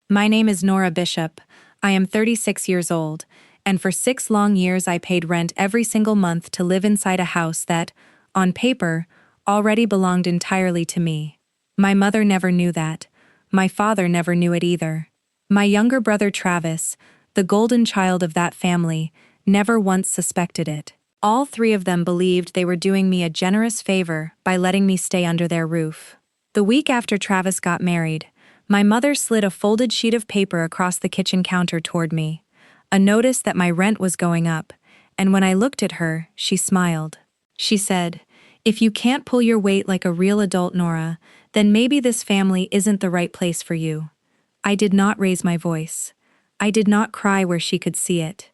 My name is Nora Bishop. I am 36 years old, and for 6 long years I paid rent every single month to live inside a house that, on paper, already belonged entirely to me. My mother never knew that. My father never knew it either. My younger brother Travis, the golden child of that family, never once suspected it. All three of them believed they were doing me a generous favor by letting me stay under their roof. The week after Travis got married, my mother slid a folded sheet of paper across the kitchen counter toward me, a notice that my rent was going up, and when I looked at her, she smiled. She said, "If you can't pull your weight like a real adult, Nora, then maybe this family isn't the right place for you." I did not raise my voice. I did not cry where she could see it.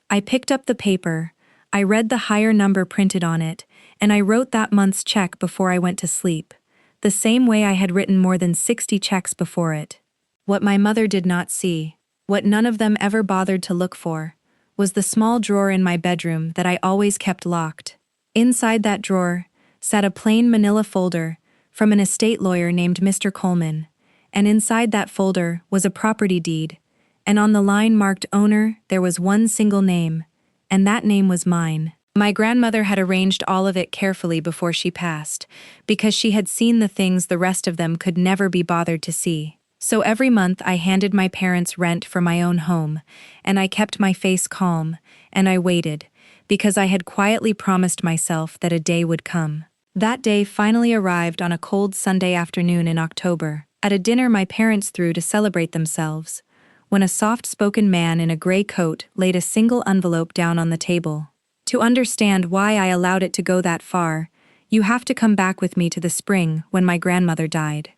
I picked up the paper, I read the higher number printed on it, and I wrote that month's check before I went to sleep, the same way I had written more than 60 checks before it. What my mother did not see, what none of them ever bothered to look for, was the small drawer in my bedroom that I always kept locked. Inside that drawer sat a plain manila folder from an estate lawyer named Mr. Coleman, and inside that folder was a property deed, and on the line marked owner there was one single name, and that name was mine. My grandmother had arranged all of it carefully before she passed, because she had seen the things the rest of them could never be bothered to see. So every month I handed my parents rent for my own home, and I kept my face calm, and I waited, because I had quietly promised myself that a day would come. That day finally arrived on a cold Sunday afternoon in October, at a dinner my parents threw to celebrate themselves, when a soft-spoken man in a gray coat laid a single envelope down on the table. To understand why I allowed it to go that far, you have to come back with me to the spring when my grandmother died.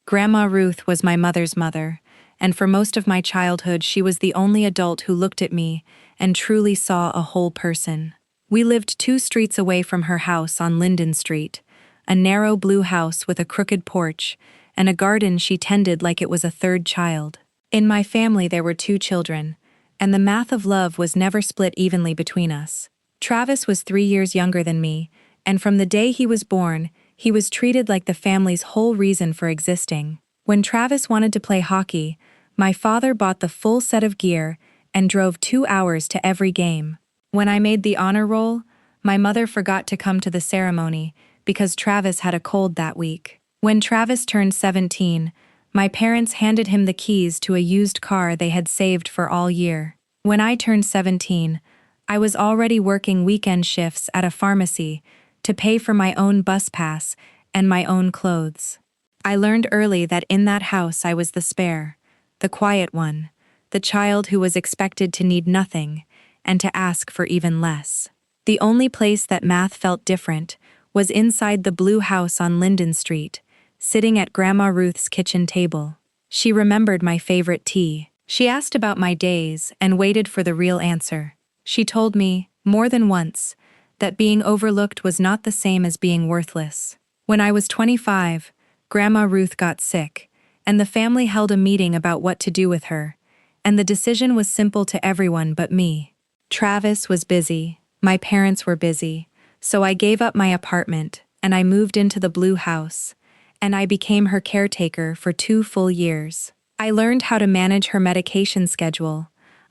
Grandma Ruth was my mother's mother, and for most of my childhood she was the only adult who looked at me and truly saw a whole person. We lived 2 streets away from her house on Linden Street, a narrow blue house with a crooked porch, and a garden she tended like it was a third child. In my family there were 2 children, and the math of love was never split evenly between us. Travis was 3 years younger than me, and from the day he was born, he was treated like the family's whole reason for existing. When Travis wanted to play hockey, my father bought the full set of gear and drove 2 hours to every game. When I made the honor roll, my mother forgot to come to the ceremony because Travis had a cold that week. When Travis turned 17, my parents handed him the keys to a used car they had saved for all year. When I turned 17, I was already working weekend shifts at a pharmacy to pay for my own bus pass and my own clothes. I learned early that in that house I was the spare, the quiet one, the child who was expected to need nothing and to ask for even less. The only place that math felt different was inside the blue house on Linden Street, sitting at Grandma Ruth's kitchen table. She remembered my favorite tea. She asked about my days and waited for the real answer. She told me, more than once, that being overlooked was not the same as being worthless. When I was 25, Grandma Ruth got sick, and the family held a meeting about what to do with her, and the decision was simple to everyone but me. Travis was busy, my parents were busy, so I gave up my apartment, and I moved into the blue house, and I became her caretaker for 2 full years. I learned how to manage her medication schedule.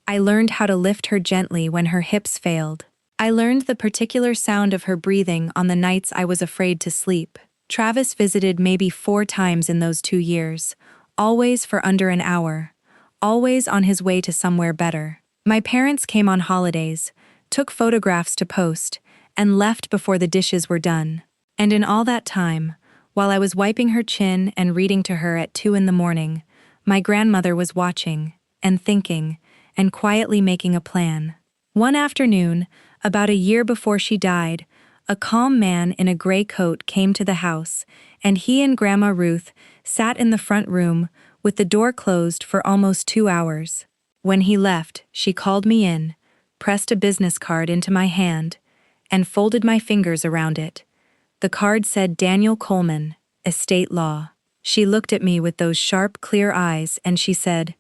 I learned how to lift her gently when her hips failed. I learned the particular sound of her breathing on the nights I was afraid to sleep. Travis visited maybe 4 times in those 2 years, always for under an hour, always on his way to somewhere better. My parents came on holidays, took photographs to post, and left before the dishes were done. And in all that time, while I was wiping her chin and reading to her at 2 in the morning, my grandmother was watching, and thinking, and quietly making a plan. One afternoon, about a year before she died, a calm man in a gray coat came to the house, and he and Grandma Ruth sat in the front room with the door closed for almost 2 hours. When he left, she called me in, pressed a business card into my hand, and folded my fingers around it. The card said Daniel Coleman, Estate Law. She looked at me with those sharp, clear eyes and she said,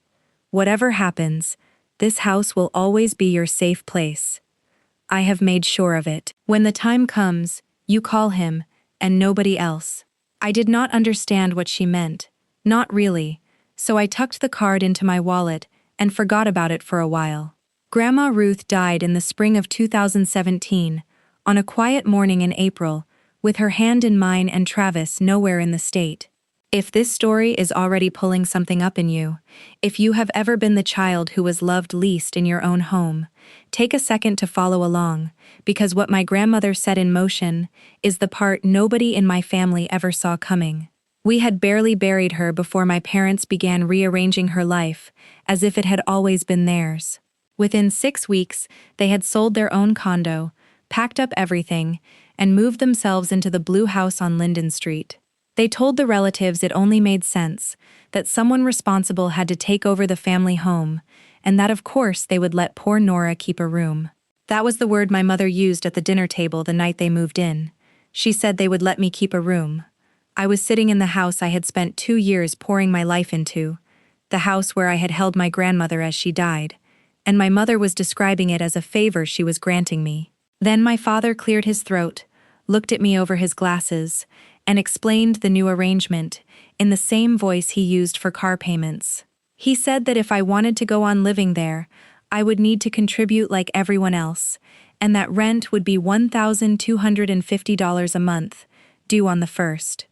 "Whatever happens, this house will always be your safe place. I have made sure of it. When the time comes, you call him, and nobody else." I did not understand what she meant. Not really. so I tucked the card into my wallet and forgot about it for a while. Grandma Ruth died in the spring of 2017, on a quiet morning in April, with her hand in mine and Travis nowhere in the state. If this story is already pulling something up in you, if you have ever been the child who was loved least in your own home, take a second to follow along, because what my grandmother set in motion is the part nobody in my family ever saw coming. We had barely buried her before my parents began rearranging her life, as if it had always been theirs. Within 6 weeks, they had sold their own condo, packed up everything, and moved themselves into the blue house on Linden Street. They told the relatives it only made sense, that someone responsible had to take over the family home, and that of course they would let poor Nora keep a room. That was the word my mother used at the dinner table the night they moved in. She said they would let me keep a room. I was sitting in the house I had spent 2 years pouring my life into, the house where I had held my grandmother as she died, and my mother was describing it as a favor she was granting me. Then my father cleared his throat, looked at me over his glasses, and explained the new arrangement in the same voice he used for car payments. He said that if I wanted to go on living there, I would need to contribute like everyone else, and that rent would be $1,250 a month, due on the 1st.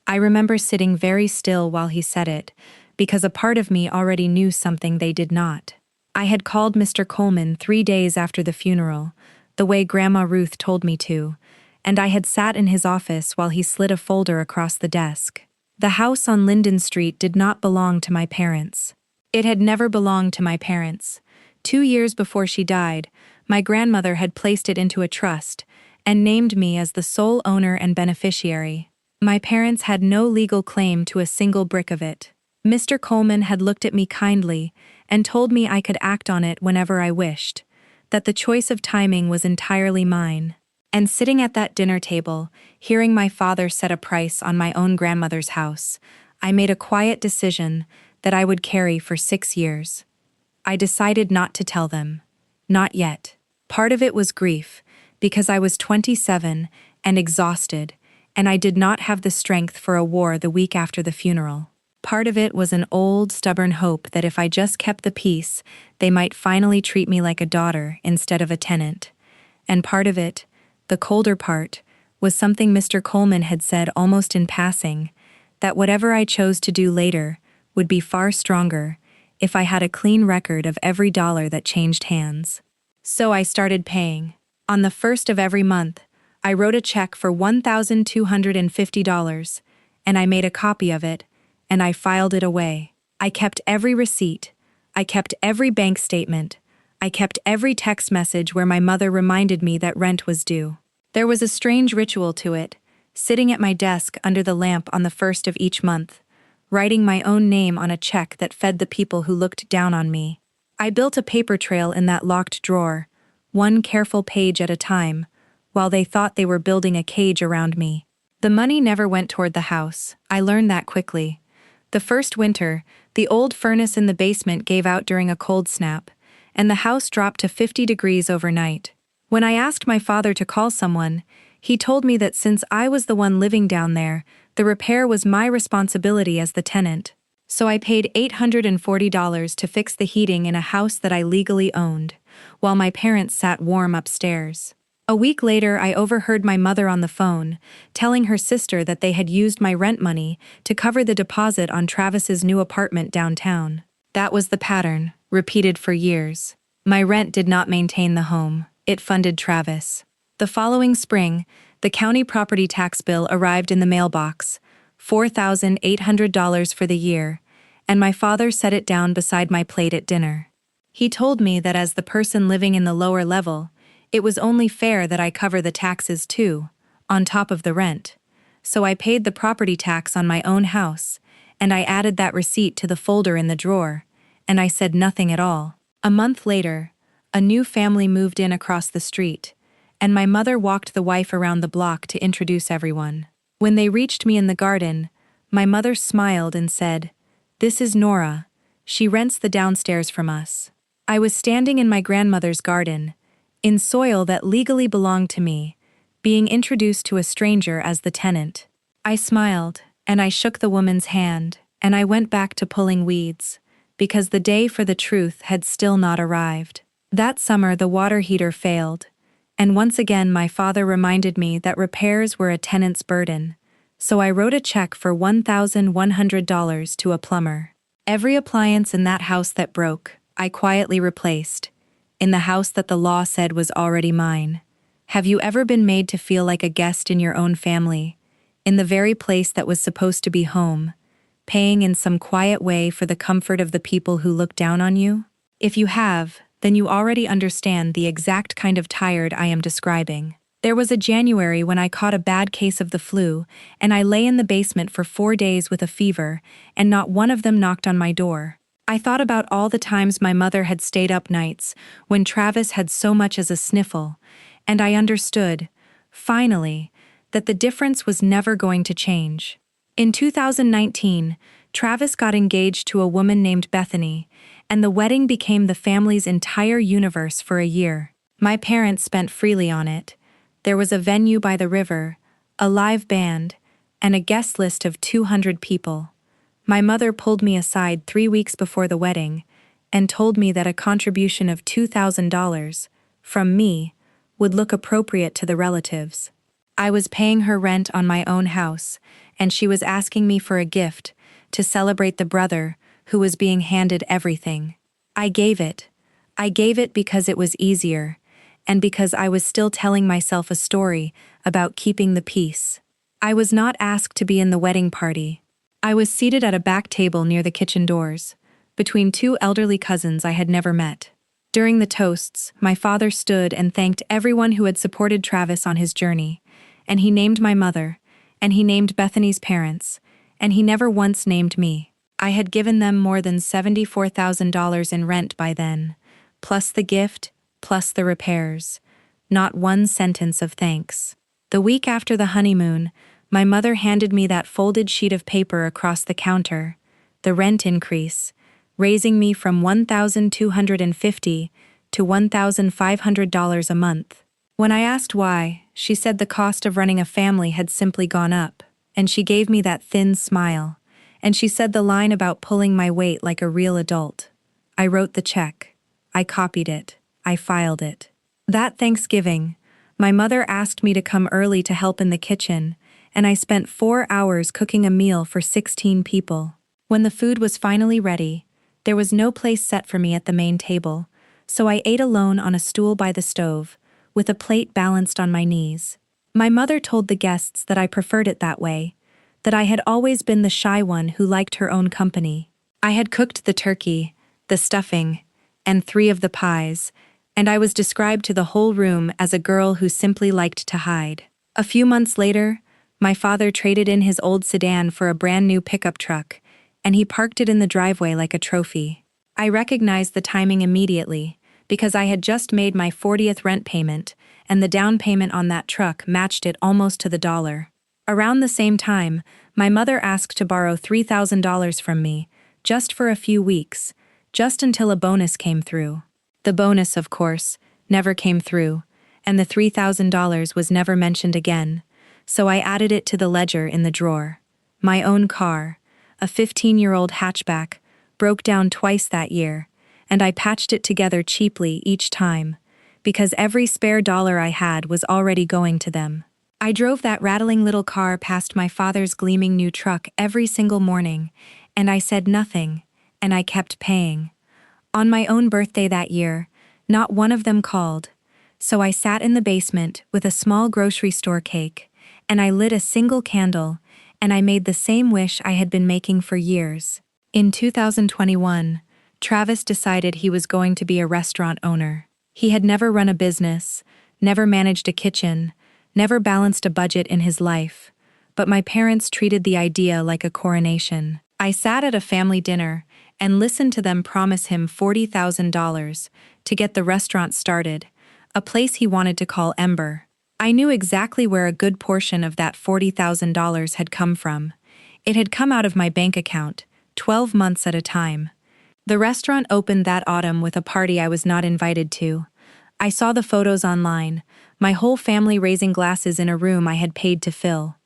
I remember sitting very still while he said it, because a part of me already knew something they did not. I had called Mr. Coleman 3 days after the funeral, the way Grandma Ruth told me to, and I had sat in his office while he slid a folder across the desk. The house on Linden Street did not belong to my parents. It had never belonged to my parents. 2 years before she died, my grandmother had placed it into a trust and named me as the sole owner and beneficiary. My parents had no legal claim to a single brick of it. Mr. Coleman had looked at me kindly and told me I could act on it whenever I wished, that the choice of timing was entirely mine. And sitting at that dinner table, hearing my father set a price on my own grandmother's house, I made a quiet decision that I would carry for 6 years. I decided not to tell them. Not yet. Part of it was grief, because I was 27 and exhausted, and I did not have the strength for a war the week after the funeral. Part of it was an old, stubborn hope that if I just kept the peace, they might finally treat me like a daughter instead of a tenant. And part of it, the colder part, was something Mr. Coleman had said almost in passing, that whatever I chose to do later would be far stronger if I had a clean record of every dollar that changed hands. So I started paying. On the 1st of every month, I wrote a check for $1,250, and I made a copy of it, and I filed it away. I kept every receipt. I kept every bank statement. I kept every text message where my mother reminded me that rent was due. There was a strange ritual to it, sitting at my desk under the lamp on the 1st of each month, writing my own name on a check that fed the people who looked down on me. I built a paper trail in that locked drawer, one careful page at a time, while they thought they were building a cage around me. The money never went toward the house. I learned that quickly. The first winter, the old furnace in the basement gave out during a cold snap, and the house dropped to 50 degrees overnight. When I asked my father to call someone, he told me that since I was the one living down there, the repair was my responsibility as the tenant. So I paid $840 to fix the heating in a house that I legally owned, while my parents sat warm upstairs. A week later, I overheard my mother on the phone, telling her sister that they had used my rent money to cover the deposit on Travis's new apartment downtown. That was the pattern, repeated for years. My rent did not maintain the home. It funded Travis. The following spring, the county property tax bill arrived in the mailbox, $4,800 for the year, and my father set it down beside my plate at dinner. He told me that as the person living in the lower level, it was only fair that I cover the taxes too, on top of the rent. So I paid the property tax on my own house, and I added that receipt to the folder in the drawer, and I said nothing at all. A month later, a new family moved in across the street, and my mother walked the wife around the block to introduce everyone. When they reached me in the garden, my mother smiled and said, "This is Nora. She rents the downstairs from us." I was standing in my grandmother's garden, in soil that legally belonged to me, being introduced to a stranger as the tenant. I smiled, and I shook the woman's hand, and I went back to pulling weeds, because the day for the truth had still not arrived. That summer the water heater failed, and once again my father reminded me that repairs were a tenant's burden, so I wrote a check for $1,100 to a plumber. Every appliance in that house that broke, I quietly replaced, in the house that the law said was already mine. Have you ever been made to feel like a guest in your own family, in the very place that was supposed to be home, paying in some quiet way for the comfort of the people who look down on you? If you have, then you already understand the exact kind of tired I am describing. There was a January when I caught a bad case of the flu, and I lay in the basement for 4 days with a fever, and not one of them knocked on my door. I thought about all the times my mother had stayed up nights, when Travis had so much as a sniffle, and I understood, finally, that the difference was never going to change. In 2019, Travis got engaged to a woman named Bethany, and the wedding became the family's entire universe for a year. My parents spent freely on it. There was a venue by the river, a live band, and a guest list of 200 people. My mother pulled me aside 3 weeks before the wedding and told me that a contribution of $2,000 from me would look appropriate to the relatives. I was paying her rent on my own house, and she was asking me for a gift to celebrate the brother who was being handed everything. I gave it. I gave it because it was easier, and because I was still telling myself a story about keeping the peace. I was not asked to be in the wedding party. I was seated at a back table near the kitchen doors, between 2 elderly cousins I had never met. During the toasts, my father stood and thanked everyone who had supported Travis on his journey, and he named my mother, and he named Bethany's parents, and he never once named me. I had given them more than $74,000 in rent by then, plus the gift, plus the repairs. Not one sentence of thanks. The week after the honeymoon, my mother handed me that folded sheet of paper across the counter, the rent increase, raising me from $1,250 to $1,500 a month. When I asked why, she said the cost of running a family had simply gone up, and she gave me that thin smile, and she said the line about pulling my weight like a real adult. I wrote the check. I copied it. I filed it. That Thanksgiving, my mother asked me to come early to help in the kitchen, and I spent 4 hours cooking a meal for 16 people. When the food was finally ready, there was no place set for me at the main table, so I ate alone on a stool by the stove, with a plate balanced on my knees. My mother told the guests that I preferred it that way, that I had always been the shy one who liked her own company. I had cooked the turkey, the stuffing, and 3 of the pies, and I was described to the whole room as a girl who simply liked to hide. A few months later, my father traded in his old sedan for a brand new pickup truck, and he parked it in the driveway like a trophy. I recognized the timing immediately, because I had just made my 40th rent payment, and the down payment on that truck matched it almost to the dollar. Around the same time, my mother asked to borrow $3,000 from me, just for a few weeks, just until a bonus came through. The bonus, of course, never came through, and the $3,000 was never mentioned again, so I added it to the ledger in the drawer. My own car, a 15-year-old hatchback, broke down twice that year, and I patched it together cheaply each time, because every spare dollar I had was already going to them. I drove that rattling little car past my father's gleaming new truck every single morning, and I said nothing, and I kept paying. On my own birthday that year, not one of them called, so I sat in the basement with a small grocery store cake, and I lit a single candle, and I made the same wish I had been making for years. In 2021, Travis decided he was going to be a restaurant owner. He had never run a business, never managed a kitchen, never balanced a budget in his life, but my parents treated the idea like a coronation. I sat at a family dinner and listened to them promise him $40,000 to get the restaurant started, a place he wanted to call Ember. I knew exactly where a good portion of that $40,000 had come from. It had come out of my bank account, 12 months at a time. The restaurant opened that autumn with a party I was not invited to. I saw the photos online, my whole family raising glasses in a room I had paid to fill.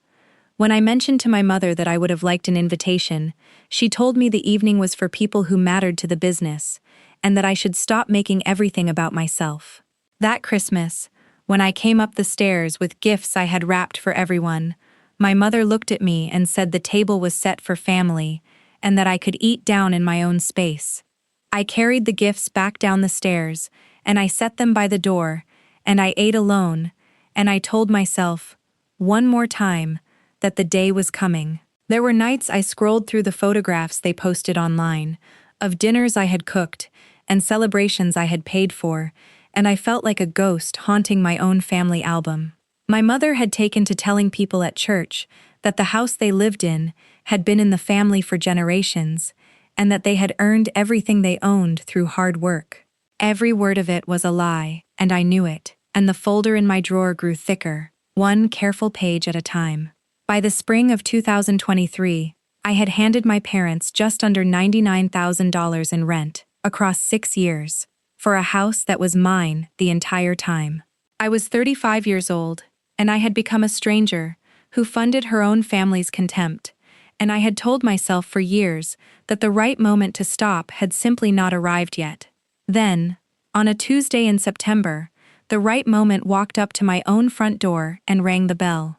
When I mentioned to my mother that I would have liked an invitation, she told me the evening was for people who mattered to the business, and that I should stop making everything about myself. That Christmas, when I came up the stairs with gifts I had wrapped for everyone, my mother looked at me and said the table was set for family, and that I could eat down in my own space. I carried the gifts back down the stairs, and I set them by the door, and I ate alone, and I told myself, one more time, that the day was coming. There were nights I scrolled through the photographs they posted online, of dinners I had cooked, and celebrations I had paid for, and I felt like a ghost haunting my own family album. My mother had taken to telling people at church that the house they lived in had been in the family for generations, and that they had earned everything they owned through hard work. Every word of it was a lie, and I knew it, and the folder in my drawer grew thicker, one careful page at a time. By the spring of 2023, I had handed my parents just under $99,000 in rent, across 6 years, for a house that was mine the entire time. I was 35 years old, and I had become a stranger who funded her own family's contempt, and I had told myself for years that the right moment to stop had simply not arrived yet. Then, on a Tuesday in September, the right moment walked up to my own front door and rang the bell.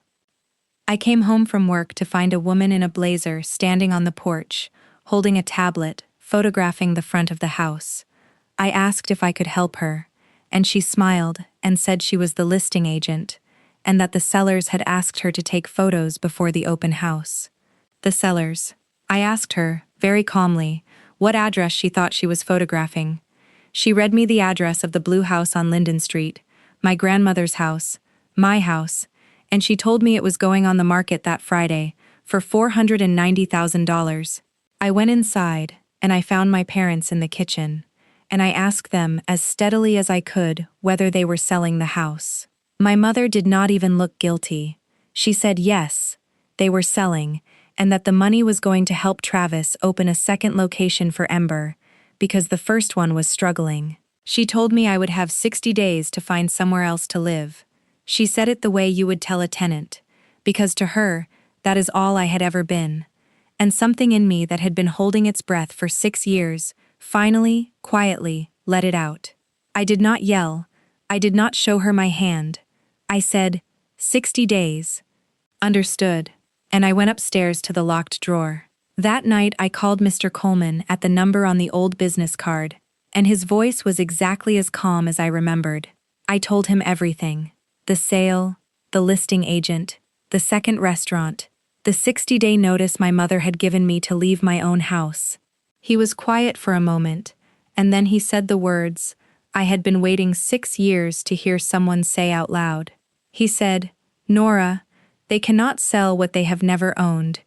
I came home from work to find a woman in a blazer standing on the porch, holding a tablet, photographing the front of the house. I asked if I could help her, and she smiled and said she was the listing agent, and that the sellers had asked her to take photos before the open house. The sellers. I asked her, very calmly, what address she thought she was photographing. She read me the address of the blue house on Linden Street, my grandmother's house, my house, and she told me it was going on the market that Friday for $490,000. I went inside, and I found my parents in the kitchen, and I asked them as steadily as I could whether they were selling the house. My mother did not even look guilty. She said yes, they were selling, and that the money was going to help Travis open a second location for Ember, because the first one was struggling. She told me I would have 60 days to find somewhere else to live. She said it the way you would tell a tenant, because to her, that is all I had ever been. And something in me that had been holding its breath for 6 years, finally, quietly, let it out. I did not yell. I did not show her my hand. I said, 60 days. Understood. And I went upstairs to the locked drawer. That night I called Mr. Coleman at the number on the old business card, and his voice was exactly as calm as I remembered. I told him everything. The sale, the listing agent, the second restaurant, the 60-day notice my mother had given me to leave my own house. He was quiet for a moment, and then he said the words I had been waiting 6 years to hear someone say out loud. He said, Nora, they cannot sell what they have never owned,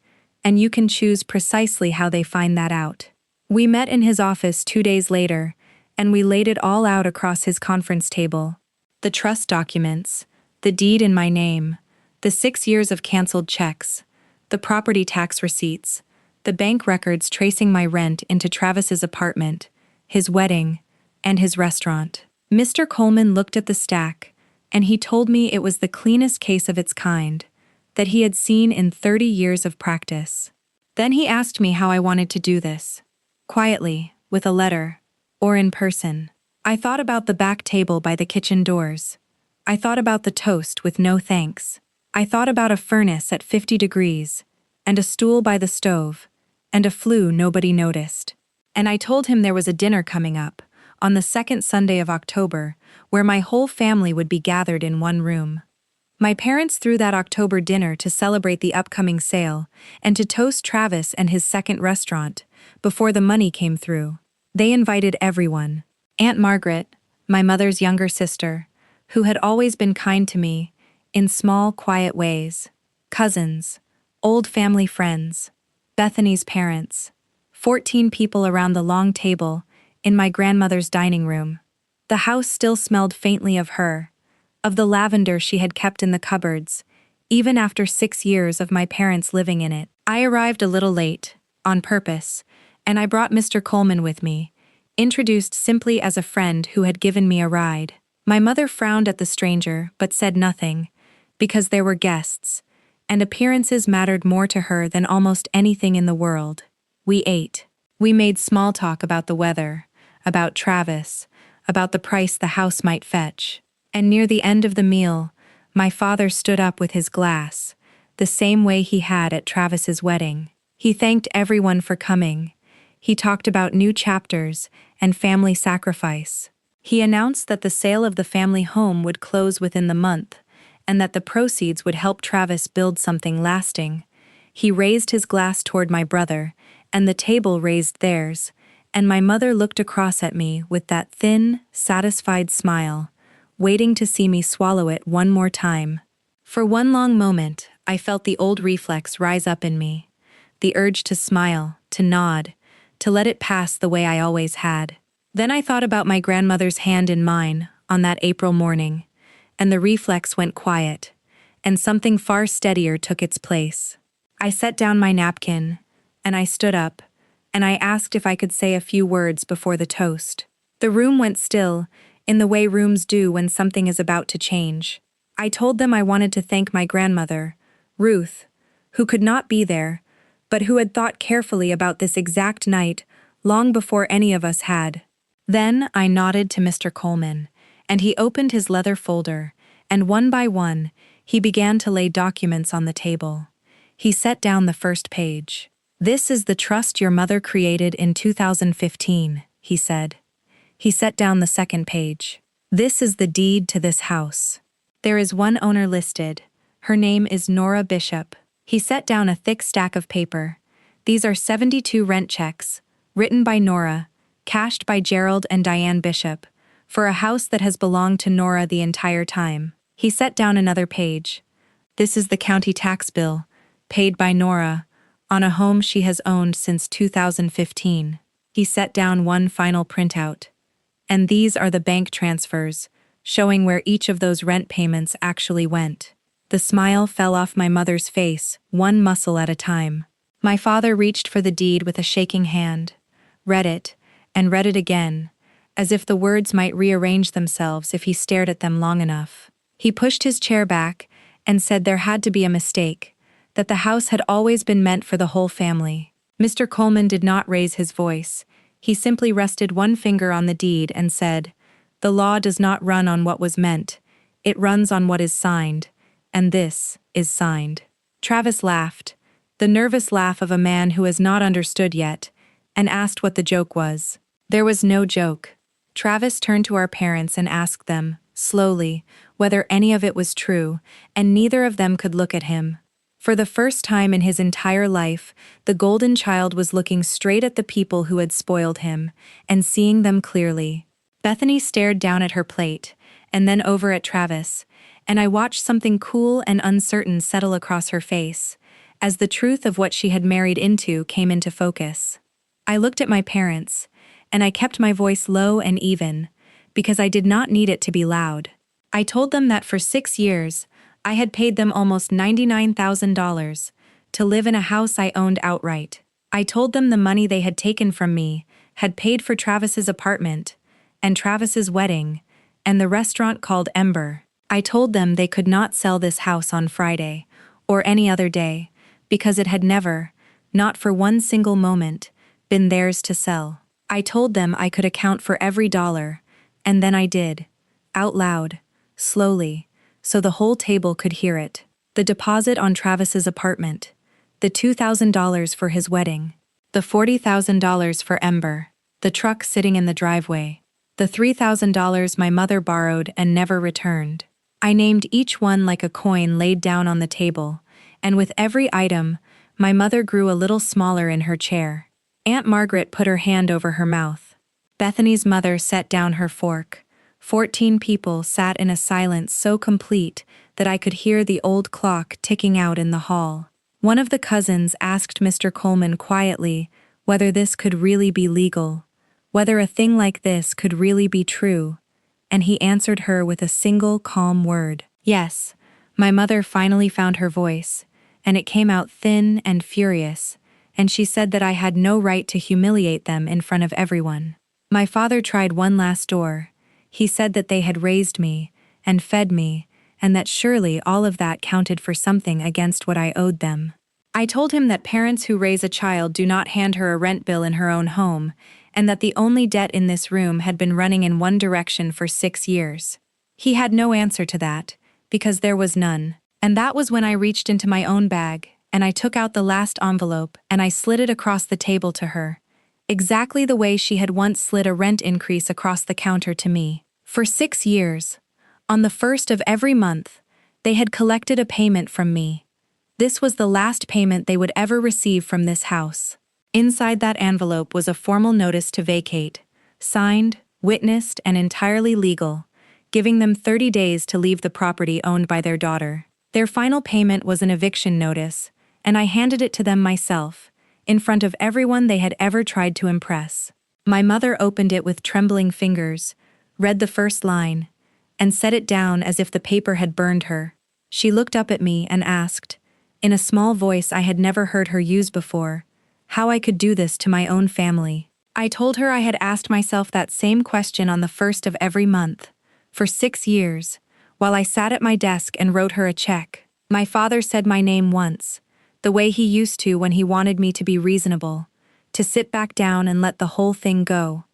and you can choose precisely how they find that out. We met in his office 2 days later, and we laid it all out across his conference table. The trust documents, the deed in my name, the 6 years of canceled checks, the property tax receipts, the bank records tracing my rent into Travis's apartment, his wedding, and his restaurant. Mr. Coleman looked at the stack, and he told me it was the cleanest case of its kind that he had seen in 30 years of practice. Then he asked me how I wanted to do this. Quietly, with a letter, or in person. I thought about the back table by the kitchen doors. I thought about the toast with no thanks. I thought about a furnace at 50 degrees, and a stool by the stove, and a flue nobody noticed. And I told him there was a dinner coming up, on the second Sunday of October, where my whole family would be gathered in one room. My parents threw that October dinner to celebrate the upcoming sale and to toast Travis and his second restaurant before the money came through. They invited everyone. Aunt Margaret, my mother's younger sister, who had always been kind to me, in small, quiet ways. Cousins, old family friends, Bethany's parents, 14 people around the long table in my grandmother's dining room. The house still smelled faintly of her, of the lavender she had kept in the cupboards, even after 6 years of my parents living in it. I arrived a little late, on purpose, and I brought Mr. Coleman with me, introduced simply as a friend who had given me a ride. My mother frowned at the stranger but said nothing, because there were guests, and appearances mattered more to her than almost anything in the world. We ate. We made small talk about the weather, about Travis, about the price the house might fetch. And near the end of the meal, my father stood up with his glass, the same way he had at Travis's wedding. He thanked everyone for coming. He talked about new chapters and family sacrifice. He announced that the sale of the family home would close within the month, and that the proceeds would help Travis build something lasting. He raised his glass toward my brother, and the table raised theirs, and my mother looked across at me with that thin, satisfied smile, waiting to see me swallow it one more time. For one long moment, I felt the old reflex rise up in me, the urge to smile, to nod, to let it pass the way I always had. Then I thought about my grandmother's hand in mine on that April morning, and the reflex went quiet, and something far steadier took its place. I set down my napkin, and I stood up, and I asked if I could say a few words before the toast. The room went still, in the way rooms do when something is about to change. I told them I wanted to thank my grandmother, Ruth, who could not be there, but who had thought carefully about this exact night long before any of us had. Then I nodded to Mr. Coleman, and he opened his leather folder, and one by one, he began to lay documents on the table. He set down the first page. "This is the trust your mother created in 2015, he said. He set down the second page. "This is the deed to this house. There is one owner listed. Her name is Nora Bishop." He set down a thick stack of paper. "These are 72 rent checks, written by Nora, cashed by Gerald and Diane Bishop, for a house that has belonged to Nora the entire time." He set down another page. "This is the county tax bill, paid by Nora, on a home she has owned since 2015. He set down one final printout. "And these are the bank transfers, showing where each of those rent payments actually went." The smile fell off my mother's face, one muscle at a time. My father reached for the deed with a shaking hand, read it, and read it again, as if the words might rearrange themselves if he stared at them long enough. He pushed his chair back and said there had to be a mistake, that the house had always been meant for the whole family. Mr. Coleman did not raise his voice. He simply rested one finger on the deed and said, "The law does not run on what was meant. It runs on what is signed, and this is signed." Travis laughed, the nervous laugh of a man who has not understood yet, and asked what the joke was. There was no joke. Travis turned to our parents and asked them, slowly, whether any of it was true, and neither of them could look at him. For the first time in his entire life, the golden child was looking straight at the people who had spoiled him, and seeing them clearly. Bethany stared down at her plate, and then over at Travis, and I watched something cool and uncertain settle across her face, as the truth of what she had married into came into focus. I looked at my parents, and I kept my voice low and even, because I did not need it to be loud. I told them that for 6 years, I had paid them almost $99,000 to live in a house I owned outright. I told them the money they had taken from me had paid for Travis's apartment, and Travis's wedding, and the restaurant called Ember. I told them they could not sell this house on Friday, or any other day, because it had never, not for one single moment, been theirs to sell. I told them I could account for every dollar, and then I did, out loud, slowly, so the whole table could hear it. The deposit on Travis's apartment, the $2,000 for his wedding, the $40,000 for Ember, the truck sitting in the driveway, the $3,000 my mother borrowed and never returned. I named each one like a coin laid down on the table, and with every item, my mother grew a little smaller in her chair. Aunt Margaret put her hand over her mouth. Bethany's mother set down her fork. 14 people sat in a silence so complete that I could hear the old clock ticking out in the hall. One of the cousins asked Mr. Coleman quietly whether this could really be legal, whether a thing like this could really be true, and he answered her with a single calm word. Yes, my mother finally found her voice, and it came out thin and furious, and she said that I had no right to humiliate them in front of everyone. My father tried one last door. He said that they had raised me, and fed me, and that surely all of that counted for something against what I owed them. I told him that parents who raise a child do not hand her a rent bill in her own home, and that the only debt in this room had been running in one direction for 6 years. He had no answer to that, because there was none. And that was when I reached into my own bag, and I took out the last envelope and I slid it across the table to her, exactly the way she had once slid a rent increase across the counter to me. For 6 years, on the first of every month, they had collected a payment from me. This was the last payment they would ever receive from this house. Inside that envelope was a formal notice to vacate, signed, witnessed, and entirely legal, giving them 30 days to leave the property owned by their daughter. Their final payment was an eviction notice, and I handed it to them myself, in front of everyone they had ever tried to impress. My mother opened it with trembling fingers, read the first line, and set it down as if the paper had burned her. She looked up at me and asked, in a small voice I had never heard her use before, how I could do this to my own family. I told her I had asked myself that same question on the first of every month, for 6 years, while I sat at my desk and wrote her a check. My father said my name once, the way he used to when he wanted me to be reasonable, to sit back down and let the whole thing go.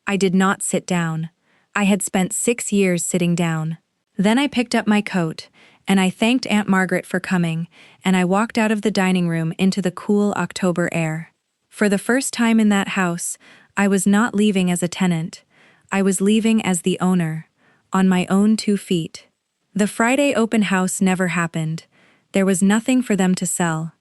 I did not sit down. I had spent 6 years sitting down. Then I picked up my coat, and I thanked Aunt Margaret for coming, and I walked out of the dining room into the cool October air. For the first time in that house, I was not leaving as a tenant. I was leaving as the owner, on my own 2 feet. The Friday open house never happened. There was nothing for them to sell.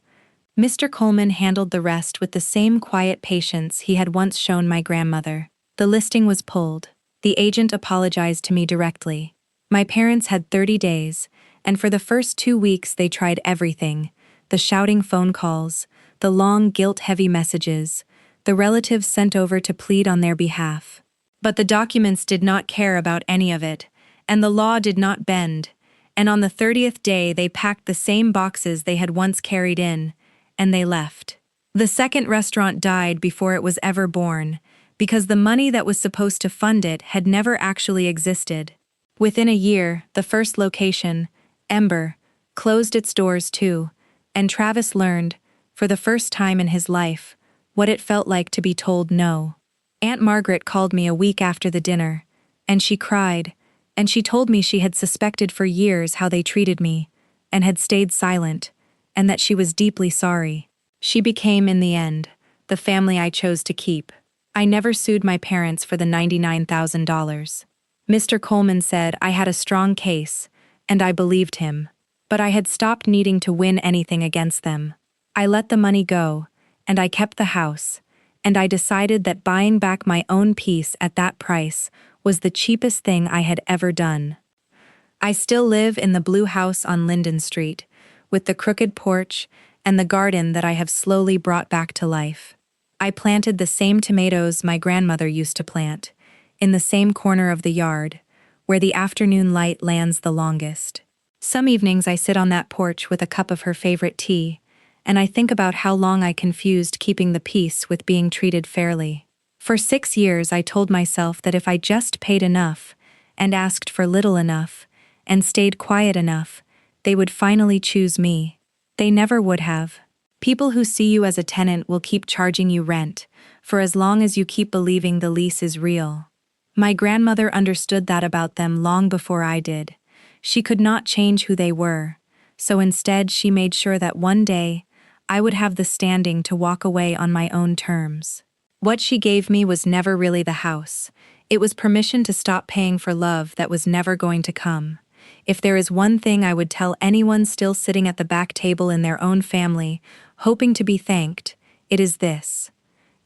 Mr. Coleman handled the rest with the same quiet patience he had once shown my grandmother. The listing was pulled. The agent apologized to me directly. My parents had 30 days, and for the first 2 weeks they tried everything: the shouting phone calls, the long guilt-heavy messages, the relatives sent over to plead on their behalf. But the documents did not care about any of it, and the law did not bend, and on the 30th day they packed the same boxes they had once carried in, and they left. The second restaurant died before it was ever born, because the money that was supposed to fund it had never actually existed. Within a year, the first location, Ember, closed its doors too, and Travis learned, for the first time in his life, what it felt like to be told no. Aunt Margaret called me a week after the dinner, and she cried, and she told me she had suspected for years how they treated me, and had stayed silent, and that she was deeply sorry. She became, in the end, the family I chose to keep. I never sued my parents for the $99,000. Mr. Coleman said I had a strong case, and I believed him. But I had stopped needing to win anything against them. I let the money go, and I kept the house, and I decided that buying back my own peace at that price was the cheapest thing I had ever done. I still live in the blue house on Linden Street, with the crooked porch and the garden that I have slowly brought back to life. I planted the same tomatoes my grandmother used to plant, in the same corner of the yard, where the afternoon light lands the longest. Some evenings I sit on that porch with a cup of her favorite tea, and I think about how long I confused keeping the peace with being treated fairly. For 6 years I told myself that if I just paid enough, and asked for little enough, and stayed quiet enough, they would finally choose me. They never would have. People who see you as a tenant will keep charging you rent, for as long as you keep believing the lease is real. My grandmother understood that about them long before I did. She could not change who they were, so instead she made sure that one day I would have the standing to walk away on my own terms. What she gave me was never really the house. It was permission to stop paying for love that was never going to come. If there is one thing I would tell anyone still sitting at the back table in their own family, hoping to be thanked, it is this: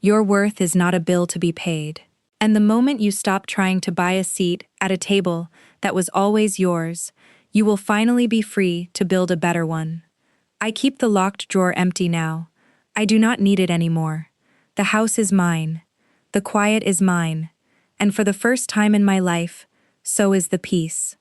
your worth is not a bill to be paid. And the moment you stop trying to buy a seat at a table that was always yours, you will finally be free to build a better one. I keep the locked drawer empty now. I do not need it anymore. The house is mine. The quiet is mine. And for the first time in my life, so is the peace.